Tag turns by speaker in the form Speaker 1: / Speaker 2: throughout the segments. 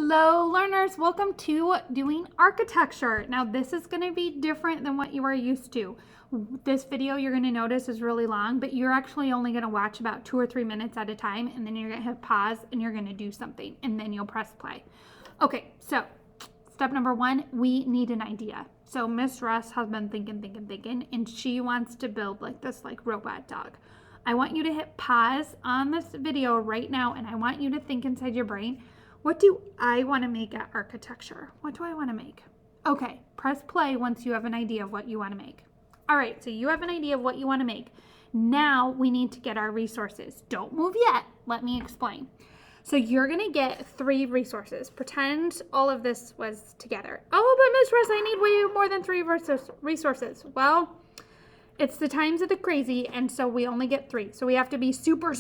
Speaker 1: Hello learners, welcome to doing architecture. Now this is going to be different than what you are used to. This video you're going to notice is really long, but you're actually only going to watch about 2 or 3 minutes at a time, and then you're going to hit pause and you're going to do something, and then you'll press play. Okay, so step number 1, we need an idea. So Miss Russ has been thinking, and she wants to build like this robot dog. I want you to hit pause on this video right now, and I want you to think inside your brain, what do I want to make at architecture? What do I want to make? Okay, press play once you have an idea of what you want to make. All right, so you have an idea of what you want to make. Now we need to get our resources. Don't move yet. Let me explain. So you're going to get 3 resources. Pretend all of this was together. Oh, but Miss Russ, I need way more than 3 resources. Well, it's the times of the crazy, and so we only get 3. So we have to be super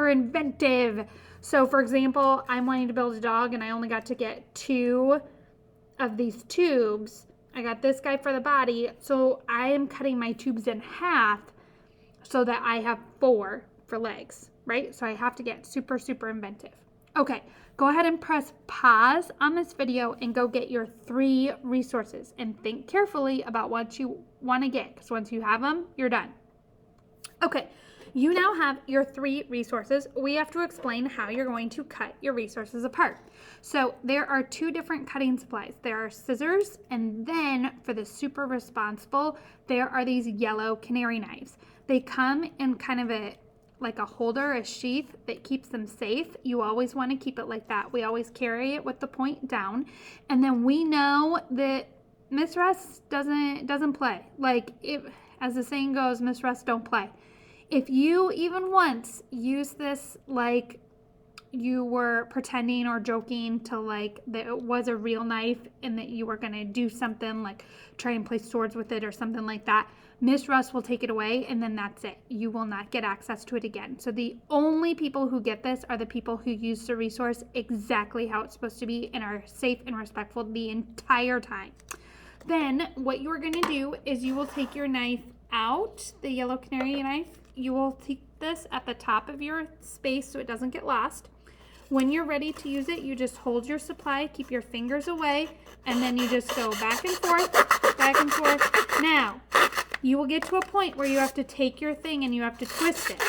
Speaker 1: inventive. So for example, I'm wanting to build a dog, and I only got to get 2 of these tubes. I got this guy for the body, so I am cutting my tubes in half so that I have 4 for legs, right? So I have to get super inventive. Okay, go ahead and press pause on this video and go get your 3 resources and think carefully about what you want to get, because once you have them, you're done. Okay, you now have your 3 resources. We have to explain how you're going to cut your resources apart. So there are 2 different cutting supplies. There are scissors, and then for the super responsible, there are these yellow canary knives. They come in kind of a holder, a sheath that keeps them safe. You always want to keep it like that. We always carry it with the point down. And then we know that Miss Russ doesn't play. As the saying goes, Miss Russ don't play. If you even once use this like you were pretending or joking to that it was a real knife and that you were going to do something like try and play swords with it or something like that, Miss Russ will take it away, and then that's it. You will not get access to it again. So the only people who get this are the people who use the resource exactly how it's supposed to be and are safe and respectful the entire time. Then what you're going to do is you will take your knife out, the yellow canary knife. You will take this at the top of your space so it doesn't get lost. When you're ready to use it, you just hold your supply, keep your fingers away, and then you just go back and forth, back and forth. Now, you will get to a point where you have to take your thing and you have to twist it.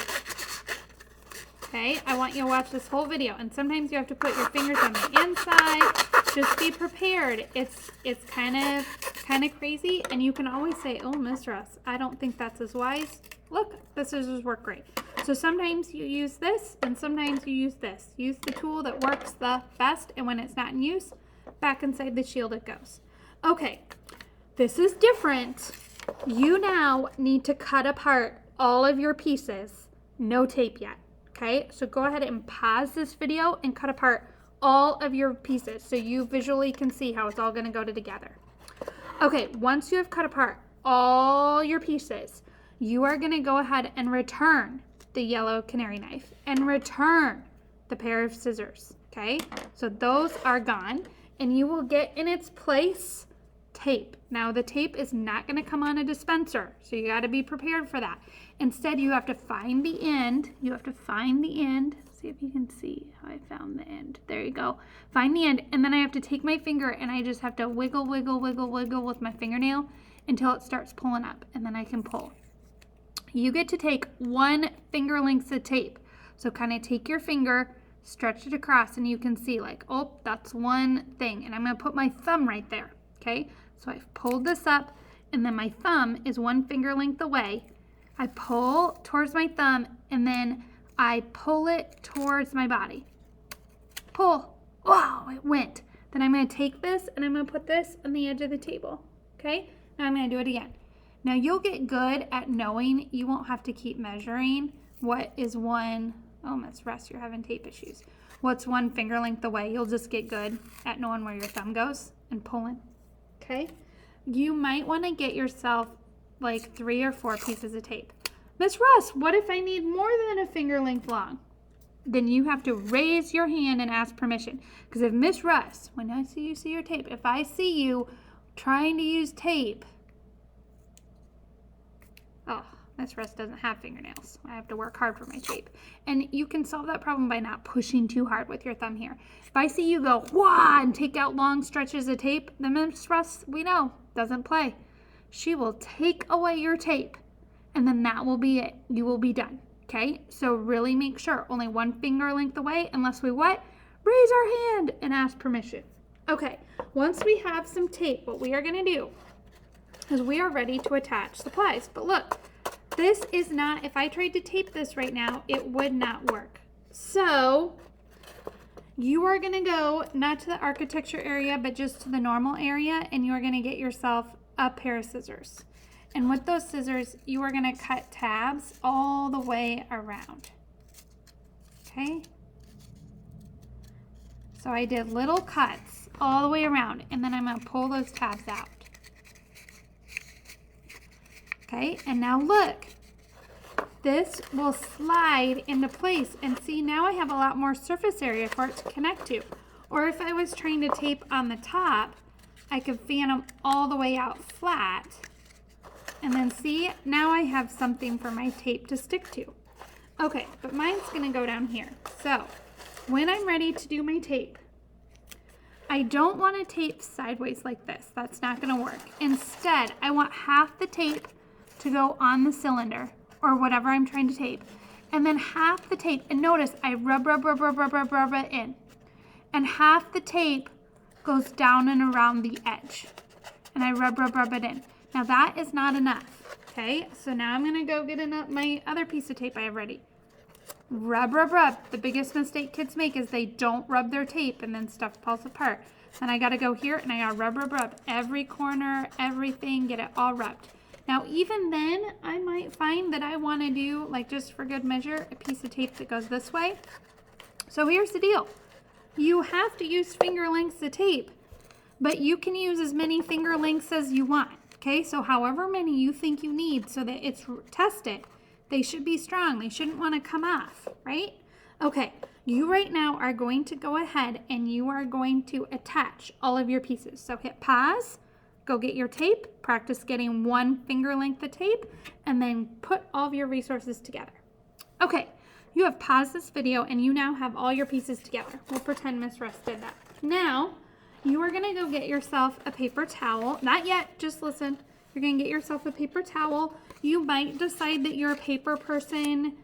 Speaker 1: Okay, I want you to watch this whole video, and sometimes you have to put your fingers on the inside. Just be prepared. It's kind of crazy, and you can always say, "Oh, Miss Russ, I don't think that's as wise." Look, the scissors work great. So sometimes you use this, and sometimes you use this. Use the tool that works the best, and when it's not in use, back inside the shield it goes. Okay, this is different. You now need to cut apart all of your pieces. No tape yet. Okay, so go ahead and pause this video and cut apart all of your pieces so you visually can see how it's all going to go together. Okay, once you have cut apart all your pieces, you are going to go ahead and return the yellow canary knife and return the pair of scissors. Okay, so those are gone, and you will get in its place tape. Now the tape is not going to come on a dispenser, so you got to be prepared for that. Instead, you have to find the end. See if you can see how I found the end. There you go. Find the end, and then I have to take my finger and I just have to wiggle with my fingernail until it starts pulling up, and then I can pull. You get to take 1 finger length of tape. So kind of take your finger, stretch it across, and you can see oh, that's 1 thing. And I'm going to put my thumb right there. Okay, so I've pulled this up, and then my thumb is 1 finger length away. I pull towards my thumb, and then I pull it towards my body. Pull. Wow, it went. Then I'm going to take this, and I'm going to put this on the edge of the table. Okay, now I'm going to do it again. Now you'll get good at knowing you won't have to keep measuring what is 1, oh, Miss Russ, you're having tape issues. What's 1 finger length away. You'll just get good at knowing where your thumb goes and pulling. Okay, you might want to get yourself 3 or 4 pieces of tape. Miss Russ, what if I need more than a finger length long? Then you have to raise your hand and ask permission. Because if Miss Russ, when I see you see your tape, if I see you trying to use tape, oh, Miss Russ doesn't have fingernails. I have to work hard for my tape. And you can solve that problem by not pushing too hard with your thumb here. If I see you go, wah, and take out long stretches of tape, then Miss Russ, we know, doesn't play. She will take away your tape, and then that will be it. You will be done, okay? So really make sure, only one finger length away, unless we what? Raise our hand and ask permission. Okay, once we have some tape, what we are gonna do is we are ready to attach supplies. But look, this is not, if I tried to tape this right now, it would not work. So you are gonna go not to the architecture area, but just to the normal area, and you are gonna get yourself a pair of scissors. And with those scissors, you are gonna cut tabs all the way around. Okay? So I did little cuts all the way around, and then I'm gonna pull those tabs out. Okay, and now look, this will slide into place, and see, now I have a lot more surface area for it to connect to. Or if I was trying to tape on the top, I could fan them all the way out flat, and then see, now I have something for my tape to stick to. Okay, but mine's gonna go down here. So when I'm ready to do my tape, I don't want to tape sideways like this. That's not gonna work. Instead, I want half the tape to go on the cylinder or whatever I'm trying to tape, and then half the tape, and notice I rub it in, and half the tape goes down and around the edge, and I rub it in. Now that is not enough, okay? So now I'm gonna go get my other piece of tape I have ready. Rub. The biggest mistake kids make is they don't rub their tape and then stuff falls apart. Then I gotta go here and I gotta rub every corner, everything, get it all rubbed. Now, even then, I might find that I want to do, like just for good measure, a piece of tape that goes this way. So here's the deal. You have to use finger lengths of tape, but you can use as many finger lengths as you want, okay? So however many you think you need so that it's tested, they should be strong. They shouldn't want to come off, right? Okay, you right now are going to go ahead and you are going to attach all of your pieces. So hit pause. Go get your tape, practice getting one finger length of tape, and then put all of your resources together. Okay, you have paused this video and you now have all your pieces together. We'll pretend Miss Russ did that. Now, you are gonna go get yourself a paper towel. Not yet, just listen. You're gonna get yourself a paper towel. You might decide that you're a paper person.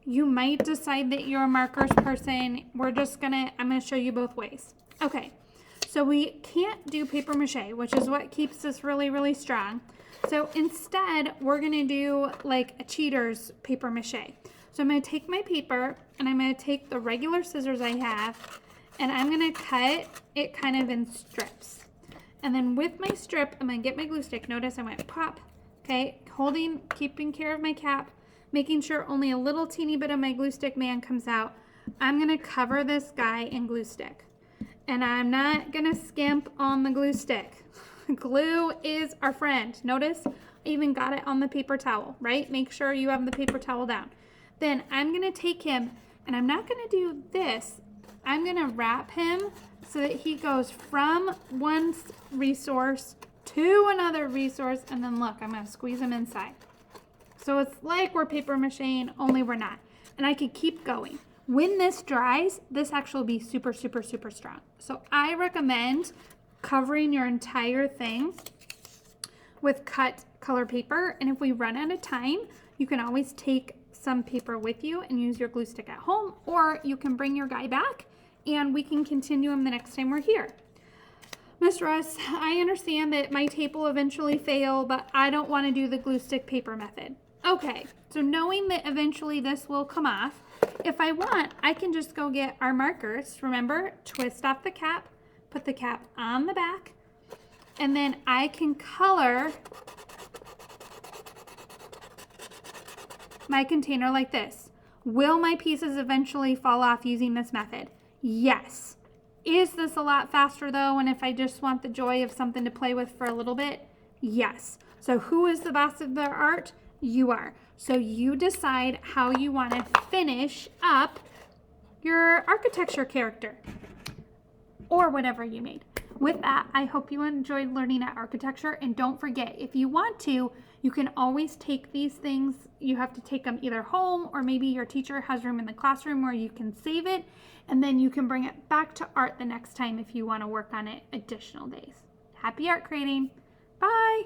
Speaker 1: You might decide that you're a markers person. I'm gonna show you both ways. Okay. So we can't do paper mache, which is what keeps this really, really strong. So instead, we're gonna do like a cheater's paper mache. So I'm gonna take my paper and I'm gonna take the regular scissors I have and I'm gonna cut it kind of in strips. And then with my strip, I'm gonna get my glue stick. Notice I went pop, okay? Keeping care of my cap, making sure only a little teeny bit of my glue stick man comes out. I'm gonna cover this guy in glue stick. And I'm not gonna skimp on the glue stick. Glue is our friend. Notice I even got it on the paper towel, right? Make sure you have the paper towel down. Then I'm gonna take him, and I'm not gonna do this. I'm gonna wrap him so that he goes from one resource to another resource, and then look, I'm gonna squeeze him inside. So it's like we're paper macheing, only we're not. And I could keep going. When this dries, this actually will be super, super, super strong. So I recommend covering your entire thing with cut color paper. And if we run out of time, you can always take some paper with you and use your glue stick at home, or you can bring your guy back and we can continue him the next time we're here. Miss Russ, I understand that my tape will eventually fail, but I don't want to do the glue stick paper method. Okay, so knowing that eventually this will come off, if I want, I can just go get our markers. Remember, twist off the cap, put the cap on the back, and then I can color my container like this. Will my pieces eventually fall off using this method? Yes. Is this a lot faster though, and if I just want the joy of something to play with for a little bit? Yes. So who is the boss of the art? You are. So you decide how you want to finish up your architecture character or whatever you made. With that, I hope you enjoyed learning at architecture, and don't forget, if you want to, you can always take these things. You have to take them either home, or maybe your teacher has room in the classroom where you can save it, and then you can bring it back to art the next time if you want to work on it additional days. Happy art creating. Bye.